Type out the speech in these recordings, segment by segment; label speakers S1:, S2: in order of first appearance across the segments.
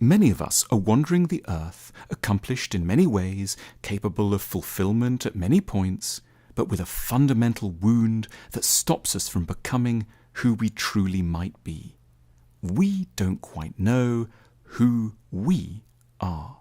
S1: Many of us are wandering the earth, accomplished in many ways, capable of fulfillment at many points, but with a fundamental wound that stops us from becoming who we truly might be. We don't quite know who we are.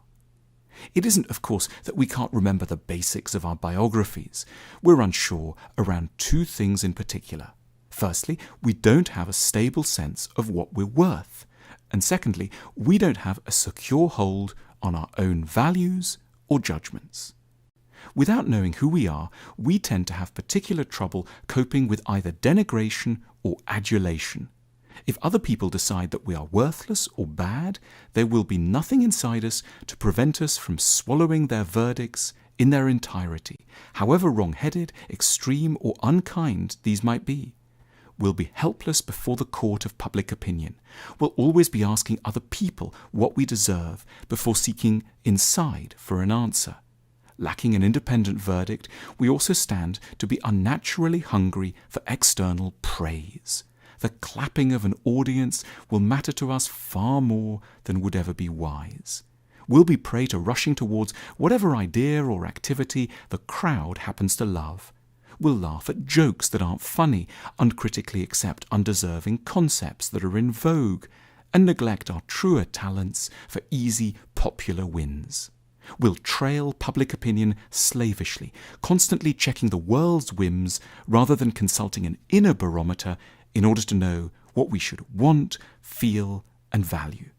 S1: It isn't, of course, that we can't remember the basics of our biographies. We're unsure around two things in particular. Firstly, we don't have a stable sense of what we're worth. And secondly, we don't have a secure hold on our own values or judgments. Without knowing who we are, we tend to have particular trouble coping with either denigration or adulation. If other people decide that we are worthless or bad, there will be nothing inside us to prevent us from swallowing their verdicts in their entirety, however wrong-headed, extreme, or unkind these might be. We'll be helpless before the court of public opinion. We'll always be asking other people what we deserve before seeking inside for an answer. Lacking an independent verdict, we also stand to be unnaturally hungry for external praise. The clapping of an audience will matter to us far more than would ever be wise. We'll be prey to rushing towards whatever idea or activity the crowd happens to love. We'll laugh at jokes that aren't funny, uncritically accept undeserving concepts that are in vogue, and neglect our truer talents for easy, popular wins. We'll trail public opinion slavishly, constantly checking the world's whims rather than consulting an inner barometer in order to know what we should want, feel, and value.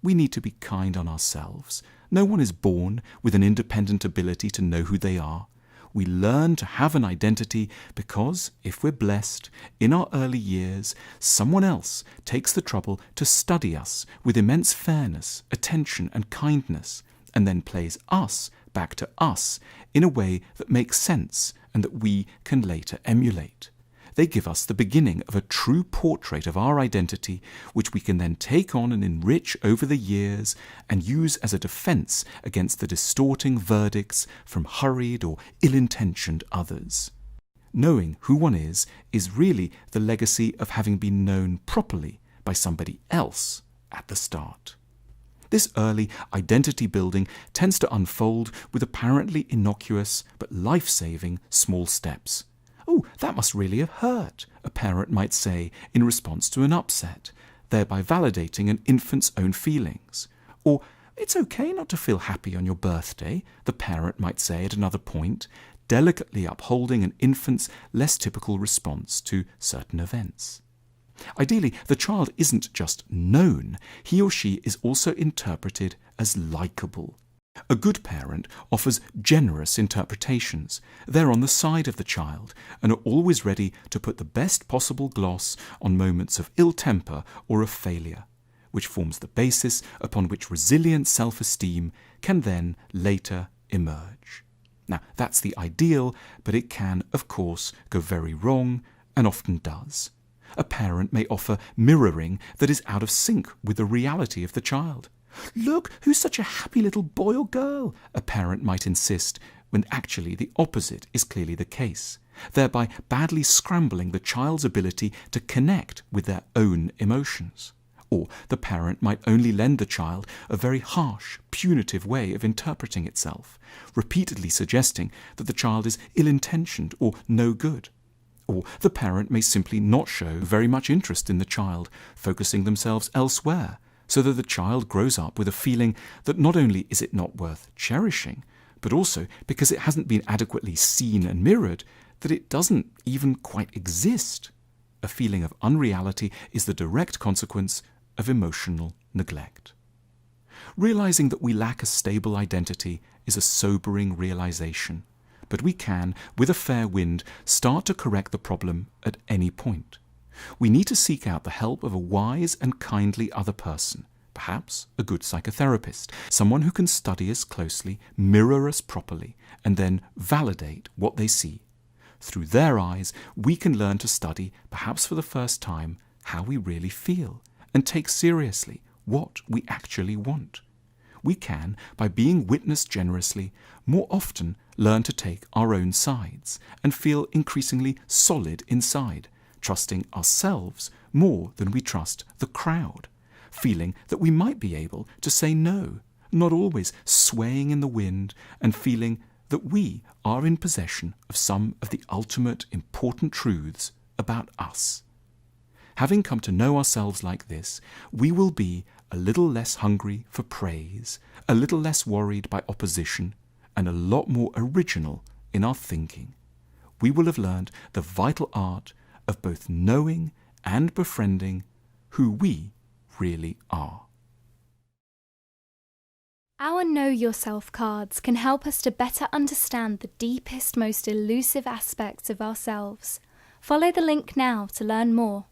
S1: We need to be kind on ourselves. No one is born with an independent ability to know who they are. We learn to have an identity because, if we're blessed, in our early years, someone else takes the trouble to study us with immense fairness, attention, and kindness, and then plays us back to us in a way that makes sense and that we can later emulate. They give us the beginning of a true portrait of our identity, which we can then take on and enrich over the years and use as a defense against the distorting verdicts from hurried or ill-intentioned others. Knowing who one is really the legacy of having been known properly by somebody else at the start. This early identity building tends to unfold with apparently innocuous but life-saving small steps. "Oh, that must really have hurt," a parent might say in response to an upset, thereby validating an infant's own feelings. Or, "It's okay not to feel happy on your birthday," the parent might say at another point, delicately upholding an infant's less typical response to certain events. Ideally, the child isn't just known, he or she is also interpreted as likable. A good parent offers generous interpretations. They're on the side of the child and are always ready to put the best possible gloss on moments of ill temper or of failure, which forms the basis upon which resilient self-esteem can then later emerge. Now, that's the ideal, but it can, of course, go very wrong, and often does. A parent may offer mirroring that is out of sync with the reality of the child. "Look, who's such a happy little boy or girl?" a parent might insist, when actually the opposite is clearly the case, thereby badly scrambling the child's ability to connect with their own emotions. Or the parent might only lend the child a very harsh, punitive way of interpreting itself, repeatedly suggesting that the child is ill-intentioned or no good. Or the parent may simply not show very much interest in the child, focusing themselves elsewhere, so that the child grows up with a feeling that not only is it not worth cherishing, but also because it hasn't been adequately seen and mirrored, that it doesn't even quite exist. A feeling of unreality is the direct consequence of emotional neglect. Realizing that we lack a stable identity is a sobering realization, but we can, with a fair wind, start to correct the problem at any point. We need to seek out the help of a wise and kindly other person, perhaps a good psychotherapist, someone who can study us closely, mirror us properly, and then validate what they see. Through their eyes, we can learn to study, perhaps for the first time, how we really feel, and take seriously what we actually want. We can, by being witnessed generously, more often learn to take our own sides and feel increasingly solid inside, trusting ourselves more than we trust the crowd, feeling that we might be able to say no, not always swaying in the wind, and feeling that we are in possession of some of the ultimate important truths about us. Having come to know ourselves like this, we will be a little less hungry for praise, a little less worried by opposition, and a lot more original in our thinking. We will have learned the vital art of both knowing and befriending who we really are.
S2: Our Know Yourself cards can help us to better understand the deepest, most elusive aspects of ourselves. Follow the link now to learn more.